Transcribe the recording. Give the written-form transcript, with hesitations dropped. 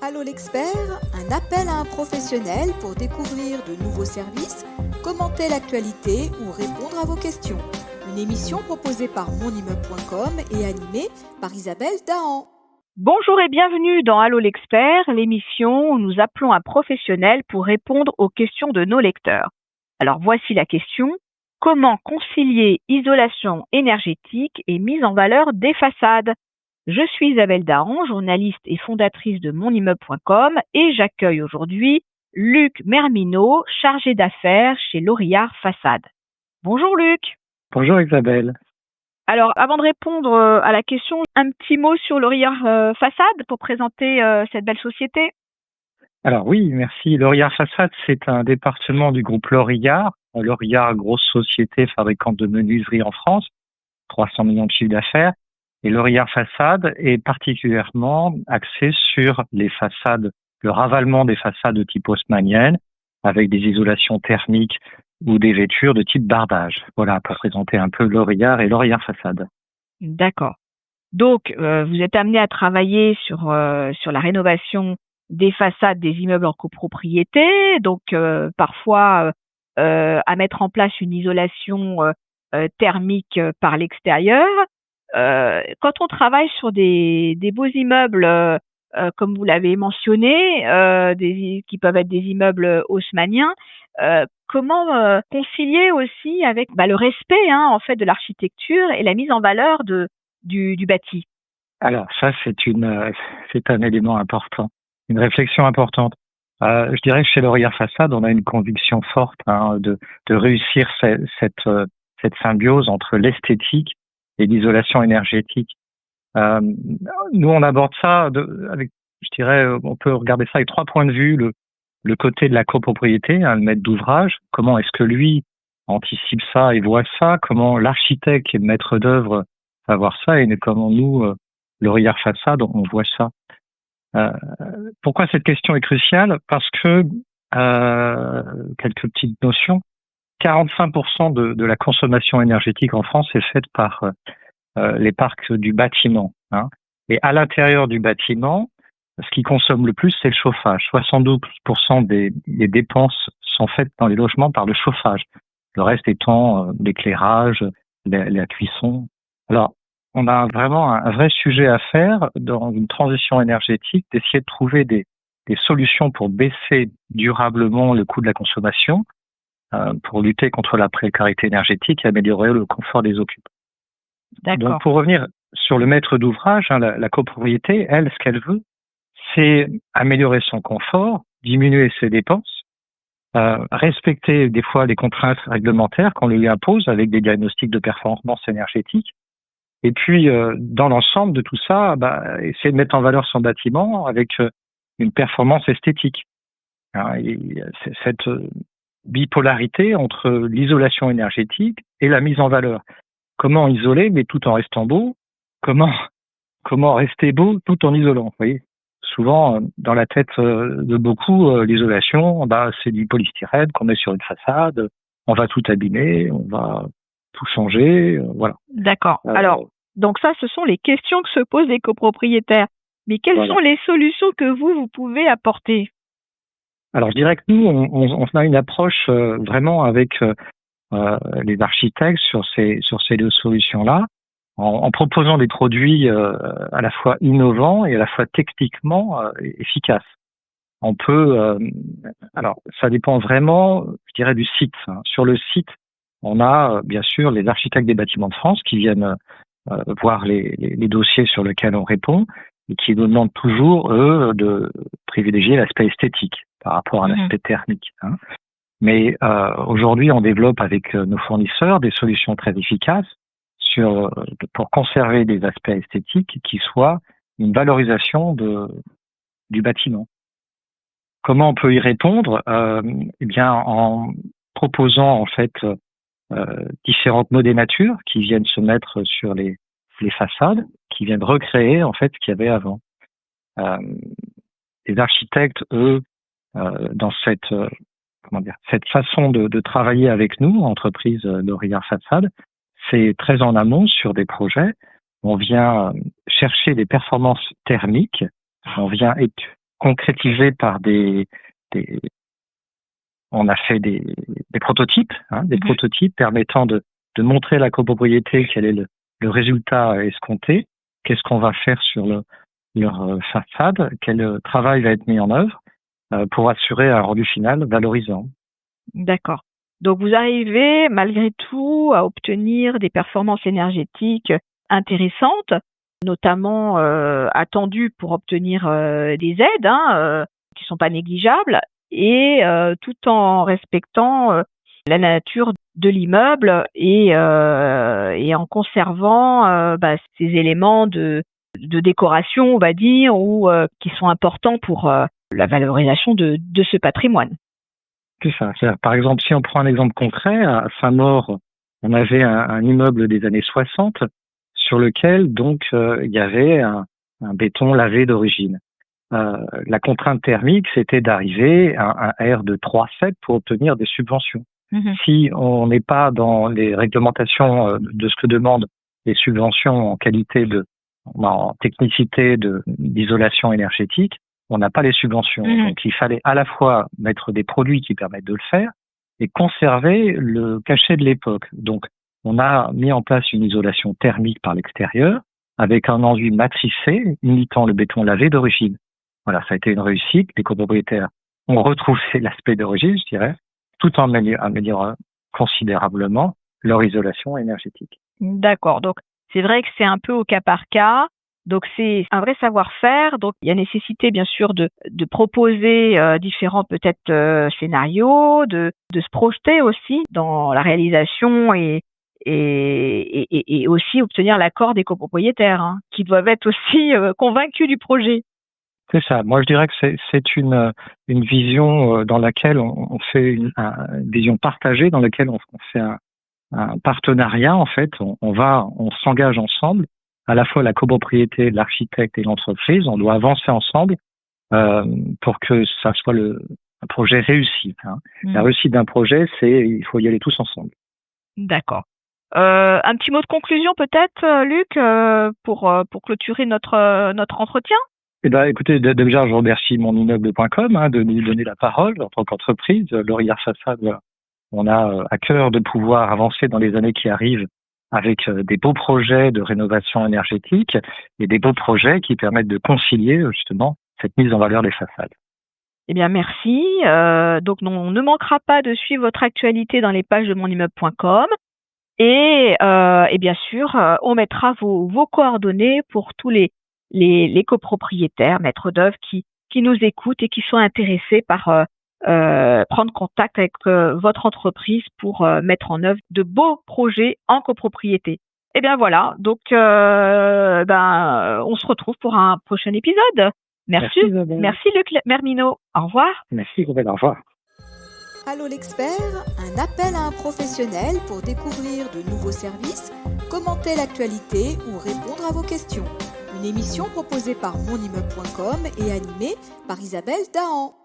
Allô l'expert, un appel à un professionnel pour découvrir de nouveaux services, commenter l'actualité ou répondre à vos questions. Une émission proposée par monimmeuble.com et animée par Isabelle Dahan. Bonjour et bienvenue dans Allô l'expert, l'émission où nous appelons un professionnel pour répondre aux questions de nos lecteurs. Alors voici la question: comment concilier isolation énergétique et mise en valeur des façades? Je suis Isabelle Dahan, journaliste et fondatrice de monimmeuble.com et j'accueille aujourd'hui Luc Merminot, chargé d'affaires chez Lorillard Façade. Bonjour Luc. Bonjour Isabelle. Alors, avant de répondre à la question, un petit mot sur Lorillard Façade pour présenter cette belle société. Alors oui, merci. Lorillard Façade, c'est un département du groupe Lorillard. Lorillard, grosse société fabricante de menuiserie en France, 300 millions de chiffre d'affaires. Et Lorillard Façade est particulièrement axé sur les façades, le ravalement des façades de type haussmannienne, avec des isolations thermiques ou des vêtures de type bardage. Voilà, pour présenter un peu Lorillard et Lorillard Façade. D'accord. Donc, vous êtes amené à travailler sur la rénovation des façades des immeubles en copropriété, donc parfois à mettre en place une isolation thermique par l'extérieur. Quand on travaille sur des beaux immeubles, comme vous l'avez mentionné, qui peuvent être des immeubles haussmanniens, comment concilier aussi avec le respect en fait de l'architecture et la mise en valeur du bâti? Alors ça, c'est un élément important, une réflexion importante. Je dirais que chez Lorillard Façade, on a une conviction forte de réussir cette symbiose entre l'esthétique et l'isolation énergétique. Nous, on aborde ça avec, je dirais, on peut regarder ça avec 3 points de vue. Le côté de la copropriété, le maître d'ouvrage, comment est-ce que lui anticipe ça et voit ça, comment l'architecte et le maître d'œuvre va voir ça, et comment nous, Lorillard Façade, on voit ça. Pourquoi cette question est cruciale? Parce que, quelques petites notions, 45% de la consommation énergétique en France est faite par les parcs du bâtiment. Et à l'intérieur du bâtiment, ce qui consomme le plus, c'est le chauffage. 72% des dépenses sont faites dans les logements par le chauffage. Le reste étant l'éclairage, la cuisson. Alors, on a vraiment un vrai sujet à faire dans une transition énergétique, d'essayer de trouver des solutions pour baisser durablement le coût de la consommation, pour lutter contre la précarité énergétique et améliorer le confort des occupants. D'accord. Donc, pour revenir sur le maître d'ouvrage, la copropriété, elle, ce qu'elle veut, c'est améliorer son confort, diminuer ses dépenses, respecter des fois les contraintes réglementaires qu'on lui impose avec des diagnostics de performance énergétique. Et puis, dans l'ensemble de tout ça, essayer de mettre en valeur son bâtiment avec une performance esthétique. Cette bipolarité entre l'isolation énergétique et la mise en valeur. Comment isoler, mais tout en restant beau? Comment rester beau tout en isolant? Vous voyez, souvent, dans la tête de beaucoup, l'isolation, c'est du polystyrène qu'on met sur une façade, on va tout abîmer, on va tout changer, voilà. D'accord. Alors, donc ça, ce sont les questions que se posent les copropriétaires. Mais quelles sont les solutions que vous pouvez apporter? Alors, je dirais que nous, on a une approche vraiment avec les architectes sur ces deux solutions-là, en proposant des produits à la fois innovants et à la fois techniquement efficaces. On peut, alors ça dépend vraiment, je dirais, du site. Sur le site, on a bien sûr les architectes des bâtiments de France qui viennent voir les dossiers sur lesquels on répond et qui nous demandent toujours, eux, de privilégier l'aspect esthétique par rapport à l'aspect thermique. Mais aujourd'hui, on développe avec nos fournisseurs des solutions très efficaces pour conserver des aspects esthétiques qui soient une valorisation du bâtiment. Comment on peut y répondre? Eh bien, en proposant en fait différentes modénatures qui viennent se mettre sur les façades, qui viennent recréer en fait ce qu'il y avait avant. Les architectes, eux, dans cette façon de travailler avec nous, entreprise Lorillard Façade, c'est très en amont sur des projets. On vient chercher des performances thermiques, on vient concrétisé par on a fait des prototypes, des prototypes permettant de montrer à la copropriété quel est le résultat escompté, qu'est-ce qu'on va faire sur leur façade, quel travail va être mis en œuvre pour assurer un rendu final valorisant. D'accord. Donc, vous arrivez malgré tout à obtenir des performances énergétiques intéressantes, notamment attendues pour obtenir des aides qui sont pas négligeables, et tout en respectant la nature de l'immeuble et en conservant ces éléments de décoration, on va dire, ou qui sont importants pour la valorisation de ce patrimoine. C'est ça. Par exemple, si on prend un exemple concret, à Saint-Maur, on avait un immeuble des années 60 sur lequel donc il y avait un béton lavé d'origine. La contrainte thermique, c'était d'arriver à un R de 3,7 pour obtenir des subventions. Si on n'est pas dans les réglementations de ce que demandent les subventions en qualité en technicité d'isolation énergétique, on n'a pas les subventions. Donc, il fallait à la fois mettre des produits qui permettent de le faire et conserver le cachet de l'époque. Donc, on a mis en place une isolation thermique par l'extérieur avec un enduit matricé imitant le béton lavé d'origine. Voilà, ça a été une réussite. Les copropriétaires ont retrouvé l'aspect d'origine, je dirais, tout en améliorant considérablement leur isolation énergétique. D'accord. Donc, c'est vrai que c'est un peu au cas par cas. Donc, c'est un vrai savoir-faire. Donc, il y a nécessité, bien sûr, de proposer différents, peut-être, scénarios, de se projeter aussi dans la réalisation et aussi obtenir l'accord des copropriétaires, qui doivent être aussi convaincus du projet. C'est ça. Moi, je dirais que c'est une vision dans laquelle on fait une vision partagée, dans laquelle on fait un partenariat, en fait. On s'engage ensemble, à la fois la copropriété, l'architecte et l'entreprise. On doit avancer ensemble pour que ça soit un projet réussi. La réussite d'un projet, il faut y aller tous ensemble. D'accord. Un petit mot de conclusion peut-être, Luc, pour clôturer notre entretien? Écoutez, déjà, je remercie monimmeuble.com de nous donner la parole en tant qu'entreprise. Laurière Façade, on a à cœur de pouvoir avancer dans les années qui arrivent avec des beaux projets de rénovation énergétique et des beaux projets qui permettent de concilier justement cette mise en valeur des façades. Eh bien, merci. Donc, on ne manquera pas de suivre votre actualité dans les pages de monimmeuble.com. Et bien sûr, on mettra vos coordonnées pour tous les copropriétaires, maîtres d'œuvre qui nous écoutent et qui sont intéressés par prendre contact avec votre entreprise pour mettre en œuvre de beaux projets en copropriété. Et bien voilà, donc on se retrouve pour un prochain épisode. Merci Luc Merminot. Au revoir. Merci Isabelle, au revoir. Allô l'expert, un appel à un professionnel pour découvrir de nouveaux services, commenter l'actualité ou répondre à vos questions. Une émission proposée par monimmeuble.com et animée par Isabelle Dahan.